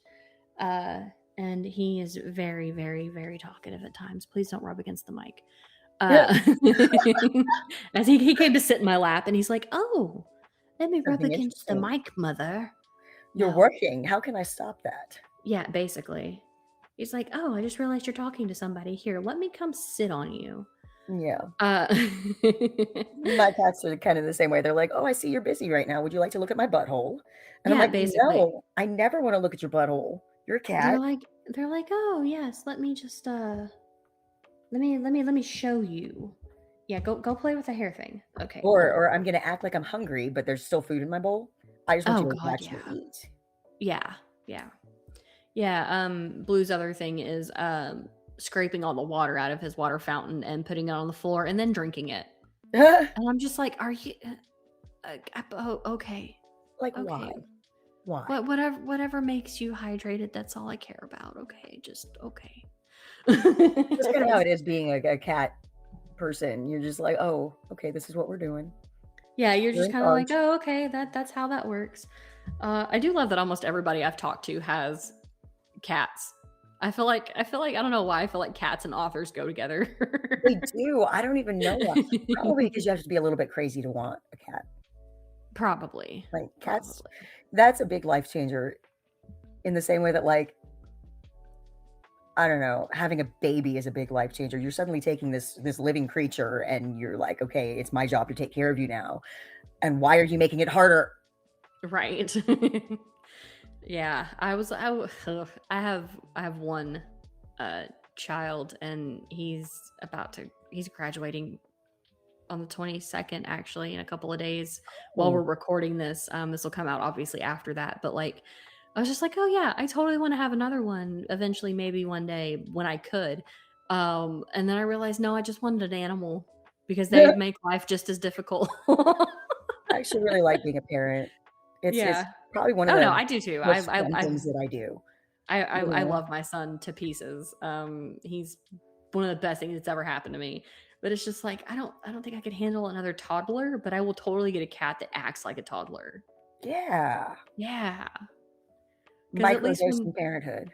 And he is very, very, very talkative at times. Please don't rub against the mic. As he came to sit in my lap and he's like, oh, let me rub against the mic, mother. You're working. How can I stop that? Yeah, basically. He's like, oh, I just realized you're talking to somebody. Here, let me come sit on you. Yeah. My cats are kind of the same way. They're like, oh, I see you're busy right now. Would you like to look at my butthole? And I'm like, basically. No, I never want to look at your butthole. You're a cat. They're like, oh yes, let me just let me show you. Yeah, go play with the hair thing. Okay. Or I'm gonna act like I'm hungry, but there's still food in my bowl. I just want you to watch me eat. Yeah. Blue's other thing is scraping all the water out of his water fountain and putting it on the floor and then drinking it. And I'm just like, are you okay? Like, okay. Why? Whatever makes you hydrated, that's all I care about. Okay, just okay. That's kind of how it is being a cat person. You're just like, oh, okay, this is what we're doing. Yeah, you're just kind of like, oh, okay, that's how that works. I do love that almost everybody I've talked to has cats. I feel like I don't know why I feel like cats and authors go together. They do. I don't even know why. Probably because you have to be a little bit crazy to want a cat. Probably. Like cats, that's a big life changer in the same way that, like, I don't know, having a baby is a big life changer. You're suddenly taking this living creature and you're like, okay, it's my job to take care of you now. And why are you making it harder? Right. Yeah, I have one child and he's graduating on the 22nd, actually, in a couple of days. While we're recording this, this will come out obviously after that, but like I was just like, oh yeah, I totally want to have another one eventually, maybe one day when I could. And then I realized, no, I just wanted an animal because they make life just as difficult. I actually really like being a parent. It's probably one of the I do too. things that I do. I love my son to pieces. He's one of the best things that's ever happened to me. But it's just like, I don't think I could handle another toddler, but I will totally get a cat that acts like a toddler. Yeah. Yeah. At least Microdosing parenthood.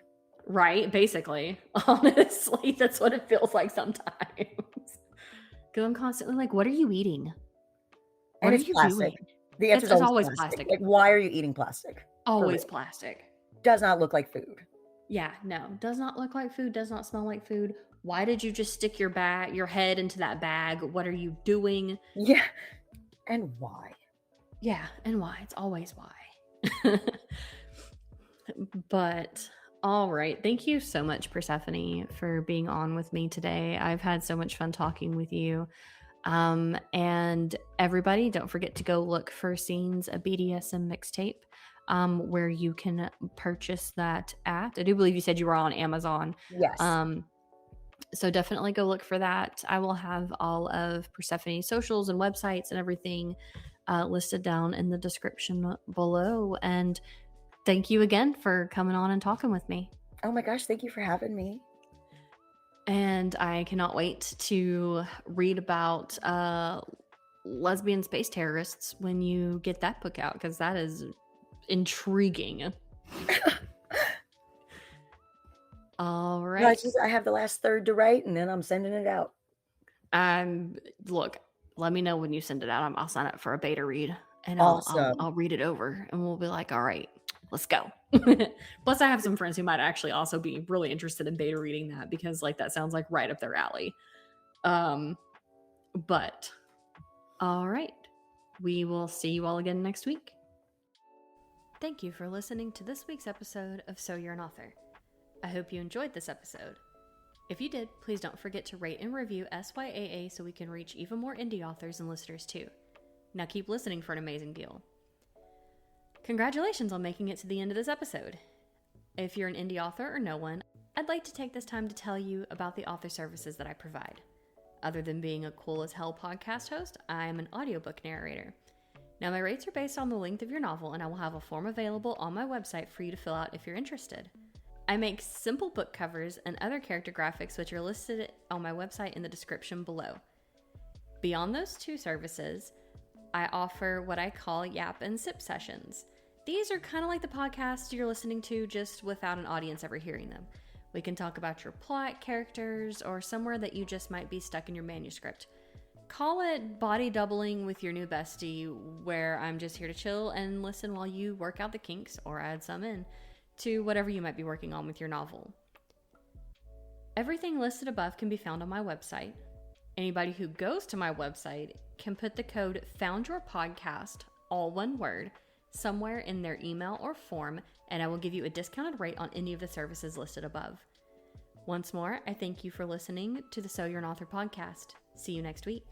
Right, basically. Honestly, that's what it feels like sometimes. Because I'm constantly like, what are you eating? What And are it's you plastic. doing? The answer is It's always always plastic. Like, why are you eating plastic? Always plastic. Does not look like food. Yeah, no. Does not look like food, does not smell like food. Why did you just stick your head into that bag? What are you doing? Yeah. And why? Yeah, and why? It's always why. But all right. Thank you so much, Persephone, for being on with me today. I've had so much fun talking with you. And everybody, don't forget to go look for Scenes, a BDSM mixtape, where you can purchase that at. I do believe you said you were on Amazon. Yes. So definitely go look for that. I will have all of Persephone's socials and websites and everything listed down in the description below. And thank you again for coming on and talking with me. Oh my gosh, thank you for having me. And I cannot wait to read about lesbian space terrorists when you get that book out, because that is intriguing. All right. No, I have the last third to write, and then I'm sending it out. Look, let me know when you send it out. I'll sign up for a beta read, and Awesome. I'll read it over, and we'll be like, all right, let's go. Plus, I have some friends who might actually also be really interested in beta reading that, because like that sounds like right up their alley. But all right, we will see you all again next week. Thank you for listening to this week's episode of So You're an Author. I hope you enjoyed this episode. If you did, please don't forget to rate and review SYAA so we can reach even more indie authors and listeners too. Now keep listening for an amazing deal. Congratulations on making it to the end of this episode. If you're an indie author or no one, I'd like to take this time to tell you about the author services that I provide. Other than being a cool as hell podcast host, I am an audiobook narrator. Now my rates are based on the length of your novel, and I will have a form available on my website for you to fill out if you're interested. I make simple book covers and other character graphics, which are listed on my website in the description below. Beyond those two services, I offer what I call Yap and Sip sessions. These are kind of like the podcast you're listening to, just without an audience ever hearing them. We can talk about your plot, characters, or somewhere that you just might be stuck in your manuscript. Call it body doubling with your new bestie, where I'm just here to chill and listen while you work out the kinks, or add some in, to whatever you might be working on with your novel. Everything listed above can be found on my website. Anybody who goes to my website can put the code FOUNDYOURPODCAST, all one word, somewhere in their email or form, and I will give you a discounted rate on any of the services listed above. Once more, I thank you for listening to the So You're an Author podcast. See you next week.